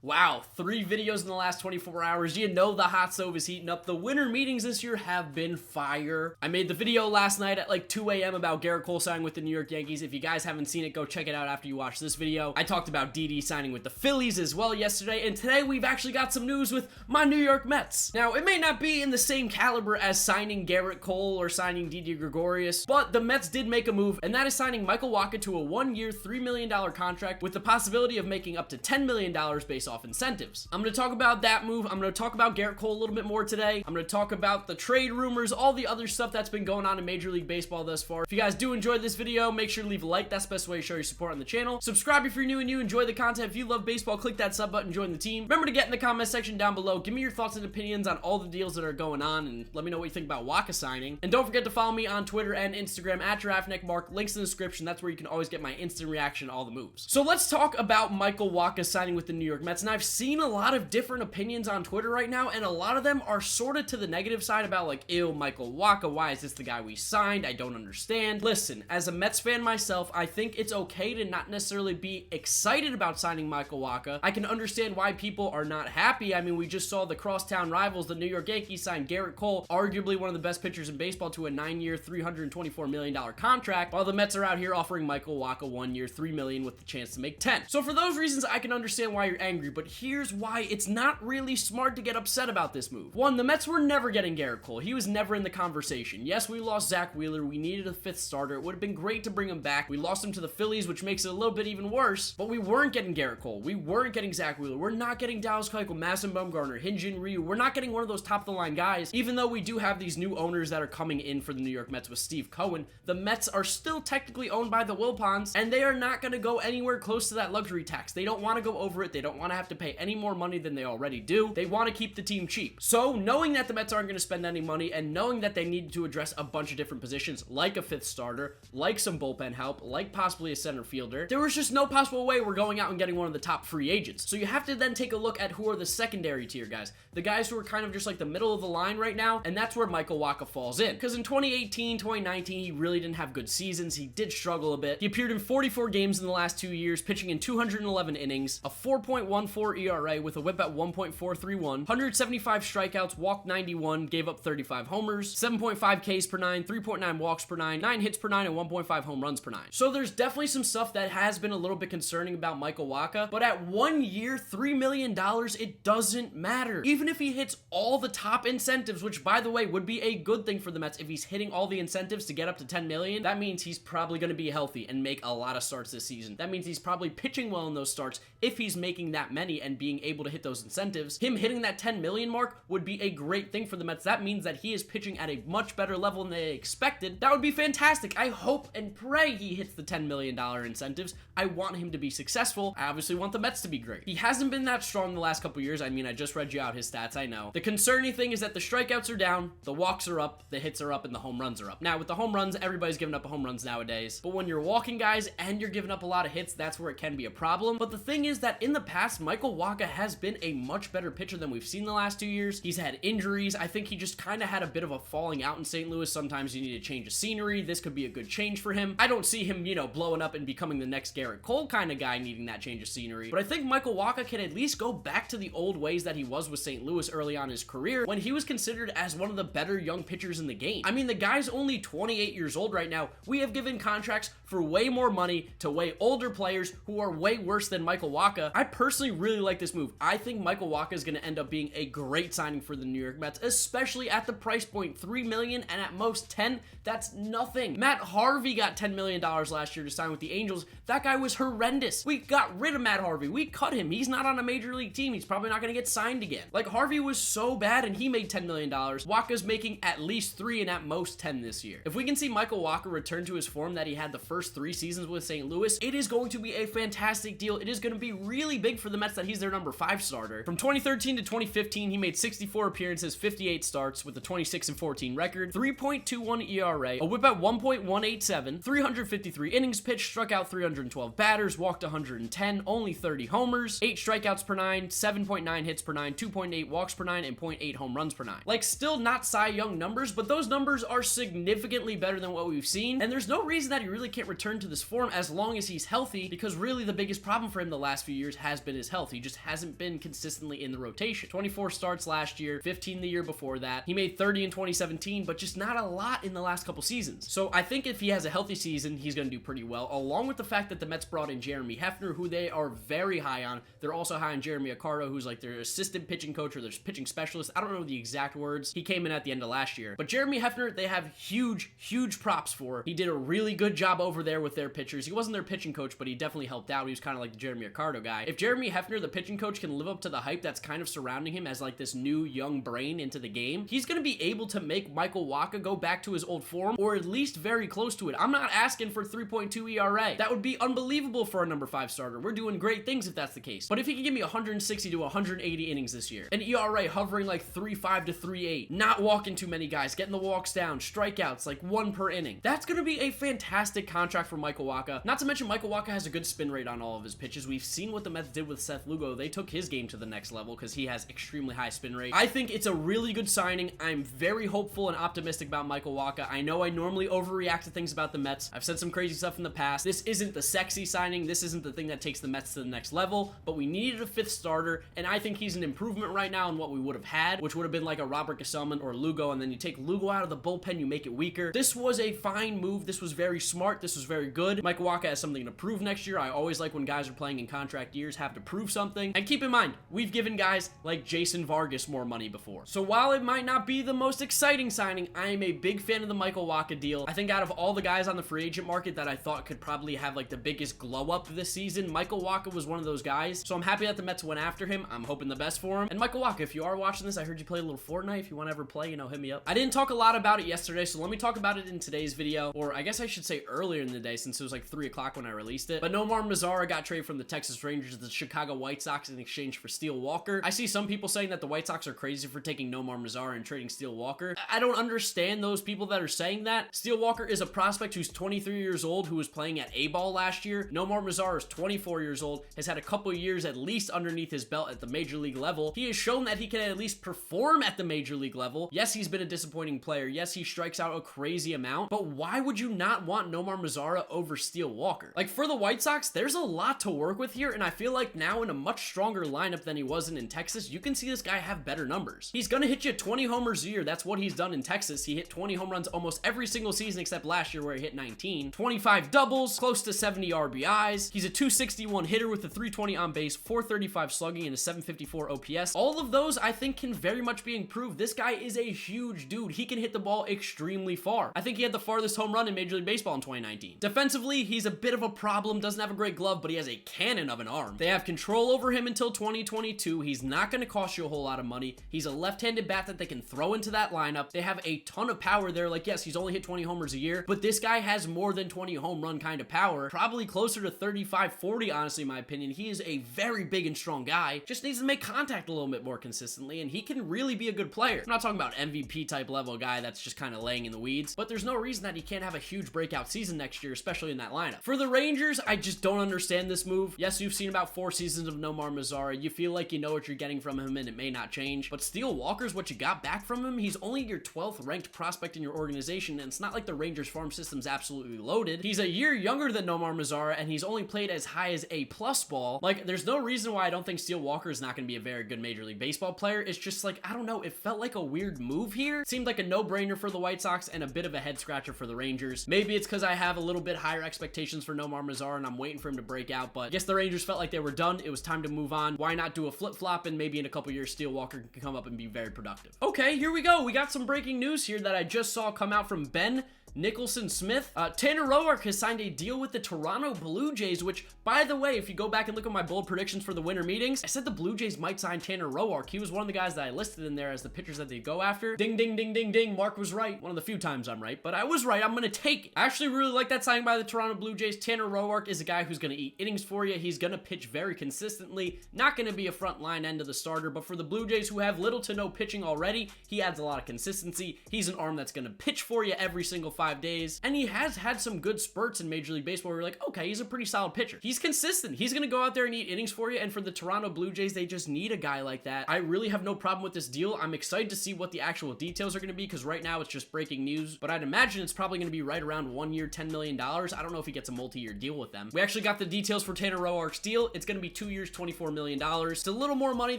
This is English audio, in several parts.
Wow, 3 videos in the last 24 hours. You know the hot stove is heating up. The winter meetings this year have been fire. I made the video last night at like 2 a.m. about Gerrit Cole signing with the New York Yankees. If you guys haven't seen it, go check it out after you watch this video. I talked about Didi signing with the Phillies as well yesterday, and today we've actually got some news with my New York Mets. Now, it may not be in the same caliber as signing Gerrit Cole or signing Didi Gregorius, but the Mets did make a move, and that is signing Michael Wacha to a 1-year, $3 million contract with the possibility of making up to $10 million based off incentives. I'm going to talk about that move. I'm going to talk about Gerrit Cole a little bit more today. I'm going to talk about the trade rumors, all the other stuff that's been going on in Major League Baseball thus far. If you guys do enjoy this video, make sure to leave a like. That's the best way to show your support on the channel. Subscribe if you're new and you enjoy the content. If you love baseball, click that sub button, join the team. Remember to get in the comment section down below. Give me your thoughts and opinions on all the deals that are going on, and let me know what you think about Wacha signing. And don't forget to follow me on Twitter and Instagram at GiraffeNeckMarc. Links in the description. That's where you can always get my instant reaction to all the moves. So let's talk about Michael Wacha signing with the New York Mets. And I've seen a lot of different opinions on Twitter right now, and a lot of them are sort of to the negative side about like, ew, Michael Wacha, why is this the guy we signed? I don't understand. Listen, as a Mets fan myself, I think it's okay to not necessarily be excited about signing Michael Wacha. I can understand why people are not happy. I mean, we just saw the crosstown rivals, the New York Yankees, sign Gerrit Cole, arguably one of the best pitchers in baseball, to a 9-year, $324 million contract, while the Mets are out here offering Michael Wacha 1 year, $3 million with the chance to make 10. So for those reasons, I can understand why you're angry, but here's why it's not really smart to get upset about this move. One, the Mets were never getting Gerrit Cole. He was never in the conversation. Yes, we lost Zach Wheeler. We needed a 5th starter. It would have been great to bring him back. We lost him to the Phillies, which makes it a little bit even worse, but we weren't getting Gerrit Cole. We weren't getting Zach Wheeler. We're not getting Dallas Keuchel, Madison Bumgarner, Hyun-Jin Ryu. We're not getting one of those top-of-the-line guys, even though we do have these new owners that are coming in for the New York Mets with Steve Cohen. The Mets are still technically owned by the Wilpons, and they are not going to go anywhere close to that luxury tax. They don't want to go over it. They don't want to have to pay any more money than they already do. They want to keep the team cheap. So knowing that the Mets aren't going to spend any money, and knowing that they need to address a bunch of different positions, like a 5th starter, like some bullpen help, like possibly a center fielder, there was just no possible way we're going out and getting one of the top free agents. So you have to then take a look at who are the secondary tier guys, the guys who are kind of just like the middle of the line right now, and that's where Michael Wacha falls in. Because in 2018, 2019, he really didn't have good seasons. He did struggle a bit. He appeared in 44 games in the last 2 years, pitching in 211 innings, a 4.14 ERA with a whip at 1.431, 175 strikeouts, walked 91, gave up 35 homers, 7.5 Ks per 9, 3.9 walks per 9, 9 hits per 9, and 1.5 home runs per 9. So there's definitely some stuff that has been a little bit concerning about Michael Wacha, but at 1 year, $3 million, it doesn't matter. Even if he hits all the top incentives, which by the way would be a good thing for the Mets, if he's hitting all the incentives to get up to $10 million, that means he's probably going to be healthy and make a lot of starts this season. That means he's probably pitching well in those starts if he's making that many and being able to hit those incentives. Him hitting that 10 million mark would be a great thing for the Mets. That means that he is pitching at a much better level than they expected. That would be fantastic. I hope and pray he hits the $10 million incentives. I want him to be successful. I obviously want the Mets to be great. He hasn't been that strong the last couple years. I mean, I just read you out his stats, I know. The concerning thing is that the strikeouts are down, the walks are up, the hits are up, and the home runs are up. Now, with the home runs, everybody's giving up home runs nowadays, but when you're walking guys and you're giving up a lot of hits, that's where it can be a problem. But the thing is that in the past, Michael Wacha has been a much better pitcher than we've seen the last 2 years. He's had injuries. I think he just kind of had a bit of a falling out in St. Louis. Sometimes you need to change of scenery. This could be a good change for him. I don't see him, blowing up and becoming the next Gerrit Cole kind of guy needing that change of scenery. But I think Michael Wacha can at least go back to the old ways that he was with St. Louis early on in his career, when he was considered as one of the better young pitchers in the game. I mean, the guy's only 28 years old right now. We have given contracts for way more money to way older players who are way worse than Michael Wacha. I personally really like this move. I think Michael Wacha is going to end up being a great signing for the New York Mets, especially at the price point, $3 million, and at most 10. That's nothing. Matt Harvey got $10 million last year to sign with the Angels. That guy was horrendous. We got rid of Matt Harvey. We cut him. He's not on a major league team. He's probably not going to get signed again. Like, Harvey was so bad and he made $10 million. Wacha's making at least 3 and at most 10 this year. If we can see Michael Wacha return to his form that he had the first 3 seasons with St. Louis, it is going to be a fantastic deal. It is going to be really big for the Mets that he's their number 5 starter. From 2013 to 2015, he made 64 appearances, 58 starts with a 26-14 record, 3.21 ERA, a whip at 1.187, 353 innings pitched, struck out 312 batters, walked 110, only 30 homers, 8 strikeouts per 9, 7.9 hits per 9, 2.8 walks per 9, and 0.8 home runs per 9. Like, still not Cy Young numbers, but those numbers are significantly better than what we've seen, and there's no reason that he really can't return to this form as long as he's healthy, because really the biggest problem for him the last few years has been his health. health. He just hasn't been consistently in the rotation. 24 starts last year, 15 the year before that. He made 30 in 2017, but just not a lot in the last couple seasons. So I think if he has a healthy season, he's going to do pretty well, along with the fact that the Mets brought in Jeremy Hefner, who they are very high on. They're also high on Jeremy Accardo, who's like their assistant pitching coach or their pitching specialist. I don't know the exact words. He came in at the end of last year. But Jeremy Hefner, they have huge props for. He did a really good job over there with their pitchers. He wasn't their pitching coach, but he definitely helped out. He was kind of like the Jeremy Accardo guy. If Jeremy Hefner, the pitching coach, can live up to the hype that's kind of surrounding him as like this new young brain into the game, he's going to be able to make Michael Wacha go back to his old form, or at least very close to it. I'm not asking for 3.2 ERA. That would be unbelievable for a number 5 starter. We're doing great things if that's the case. But if he can give me 160 to 180 innings this year, an ERA hovering like 3.5 to 3.8, not walking too many guys, getting the walks down, strikeouts like 1 per inning, that's going to be a fantastic contract for Michael Wacha. Not to mention Michael Wacha has a good spin rate on all of his pitches. We've seen what the Mets did with Seth Lugo. They took his game to the next level because he has extremely high spin rate. I think it's a really good signing. I'm very hopeful and optimistic about Michael Wacha. I know I normally overreact to things about the Mets. I've said some crazy stuff in the past. This isn't the sexy signing. This isn't the thing that takes the Mets to the next level, but we needed a 5th starter, and I think he's an improvement right now in what we would have had, which would have been like a Robert Gesellman or Lugo, and then you take Lugo out of the bullpen, you make it weaker. This was a fine move. This was very smart. This was very good. Michael Wacha has something to prove next year. I always like when guys are playing in contract years have to prove something. And keep in mind, we've given guys like Jason Vargas more money before. So while it might not be the most exciting signing, I am a big fan of the Michael Wacha deal. I think out of all the guys on the free agent market that I thought could probably have like the biggest glow up this season, Michael Wacha was one of those guys. So I'm happy that the Mets went after him. I'm hoping the best for him. And Michael Wacha, if you are watching this, I heard you play a little Fortnite. If you want to ever play, hit me up. I didn't talk a lot about it yesterday, so let me talk about it in today's video, or I guess I should say earlier in the day since it was like 3 o'clock when I released it. But Nomar Mazara got traded from the Texas Rangers to the Chicago White Sox in exchange for Steele Walker. I see some people saying that the White Sox are crazy for taking Nomar Mazara and trading Steele Walker. I don't understand those people that are saying that. Steele Walker is a prospect who's 23 years old, who was playing at A-ball last year. Nomar Mazara is 24 years old, has had a couple years at least underneath his belt at the major league level. He has shown that he can at least perform at the major league level. Yes, he's been a disappointing player. Yes, he strikes out a crazy amount, but why would you not want Nomar Mazara over Steele Walker? Like, for the White Sox, there's a lot to work with here, and I feel like now in a much stronger lineup than he was in Texas, you can see this guy have better numbers. He's gonna hit you 20 homers a year. That's what he's done in Texas. He hit 20 home runs almost every single season except last year where he hit 19. 25 doubles, close to 70 RBIs. He's a 261 hitter with a 320 on base, 435 slugging, and a 754 OPS. All of those I think can very much be improved. This guy is a huge dude. He can hit the ball extremely far. I think he had the farthest home run in Major League Baseball in 2019. Defensively, he's a bit of a problem, doesn't have a great glove, but he has a cannon of an arm. They have control over him until 2022. He's not going to cost you a whole lot of money. He's a left-handed bat that they can throw into that lineup. They have a ton of power there. Like, yes, he's only hit 20 homers a year, but this guy has more than 20 home run kind of power. Probably closer to 35, 40, honestly, in my opinion. He is a very big and strong guy. Just needs to make contact a little bit more consistently, and he can really be a good player. I'm not talking about MVP type level guy that's just kind of laying in the weeds, but there's no reason that he can't have a huge breakout season next year, especially in that lineup. For the Rangers, I just don't understand this move. Yes, you've seen about 4 seasons of Nomar Mazara. You feel like you know what you're getting from him, and it may not change, but Steele Walker's what you got back from him. He's only your 12th ranked prospect in your organization, and it's not like the Rangers farm system's absolutely loaded. He's a year younger than Nomar Mazara, and he's only played as high as A+ ball. Like, there's no reason why I don't think Steele Walker is not going to be a very good Major League Baseball player. It's just like, I don't know, it felt like a weird move here. It seemed like a no-brainer for the White Sox and a bit of a head-scratcher for the Rangers. Maybe it's because I have a little bit higher expectations for Nomar Mazara and I'm waiting for him to break out, but I guess the Rangers felt like they were done. It was time to move on. Why not do a flip-flop, and maybe in a couple years Steele Walker can come up and be very productive. Okay, here we go. We got some breaking news here that I just saw come out from Ben Nicholson Smith. Tanner Roark has signed a deal with the Toronto Blue Jays, which, by the way, if you go back and look at my bold predictions for the winter meetings, I said the Blue Jays might sign Tanner Roark. He was one of the guys that I listed in there as the pitchers that they go after. Ding, ding, ding, ding, ding. Mark was right. One of the few times I'm right, but I was right. I'm going to take it. I actually really like that signing by the Toronto Blue Jays. Tanner Roark is a guy who's going to eat innings for you. He's going to pitch very consistently. Not going to be a front line end of the starter, but for the Blue Jays who have little to no pitching already, he adds a lot of consistency. He's an arm that's going to pitch for you every single 5 days, and he has had some good spurts in Major League Baseball where you're like, okay, he's a pretty solid pitcher. He's consistent. He's gonna go out there and eat innings for you, and for the Toronto Blue Jays, they just need a guy like that. I really have no problem with this deal. I'm excited to see what the actual details are gonna be, because right now it's just breaking news, but I'd imagine it's probably gonna be right around 1 year, $10 million. I don't know if he gets a multi-year deal with them. We actually got the details for Tanner Roark's deal. It's gonna be 2 years, $24 million. It's a little more money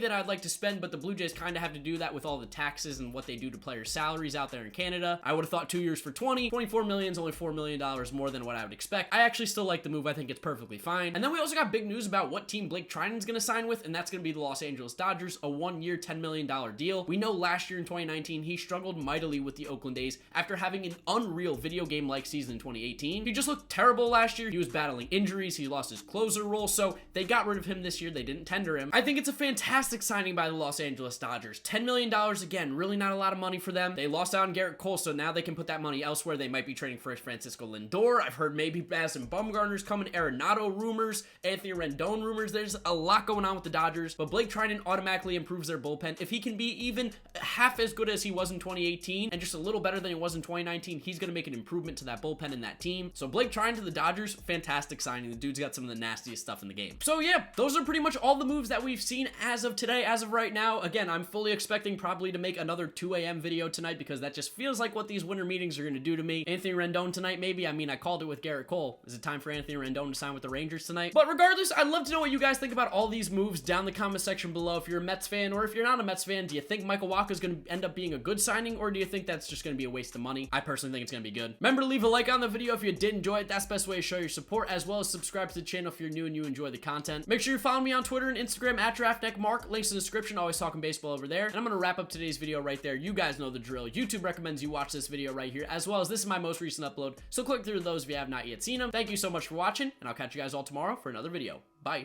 than I'd like to spend, but the Blue Jays kind of have to do that with all the taxes and what they do to players' salaries out there in Canada. I would have thought 2 years for 24 million is only $4 million more than what I would expect. I actually still like the move. I think it's perfectly fine. And then we also got big news about what team Blake Treinen is going to sign with, and that's going to be the Los Angeles Dodgers, a 1 year, $10 million deal. We know last year in 2019, he struggled mightily with the Oakland A's after having an unreal video game-like season in 2018. He just looked terrible last year. He was battling injuries. He lost his closer role, so they got rid of him this year. They didn't tender him. I think it's a fantastic signing by the Los Angeles Dodgers. $10 million, again, really not a lot of money for them. They lost out on Garrett Cole, so now they can put that money elsewhere. They might be trading for Francisco Lindor. I've heard maybe Madison Bumgarner's coming, Arenado rumors, Anthony Rendon rumors. There's a lot going on with the Dodgers, but Blake Treinen automatically improves their bullpen. If he can be even half as good as he was in 2018 and just a little better than he was in 2019, he's going to make an improvement to that bullpen and that team. So Blake Treinen to the Dodgers, fantastic signing. The dude's got some of the nastiest stuff in the game. So yeah, those are pretty much all the moves that we've seen as of today, as of right now. Again, I'm fully expecting probably to make another 2 a.m. video tonight, because that just feels like what these winter meetings are going to do to me. Anthony Rendon tonight, maybe. I mean, I called it with Garrett Cole. Is it time for Anthony Rendon to sign with the Rangers tonight? But regardless, I'd love to know what you guys think about all these moves down in the comment section below. If you're a Mets fan, or if you're not a Mets fan, do you think Michael Wacha is going to end up being a good signing, or do you think that's just going to be a waste of money? I personally think it's going to be good. Remember to leave a like on the video if you did enjoy it. That's the best way to show your support, as well as subscribe to the channel if you're new and you enjoy the content. Make sure you follow me on Twitter and Instagram at GiraffeNeckMarc. Links in the description. Always talking baseball over there. And I'm going to wrap up today's video right there. You guys know the drill. YouTube recommends you watch this video right here, as well as this is my most recent upload. So click through those if you have not yet seen them. Thank you so much for watching, and I'll catch you guys all tomorrow for another video. Bye.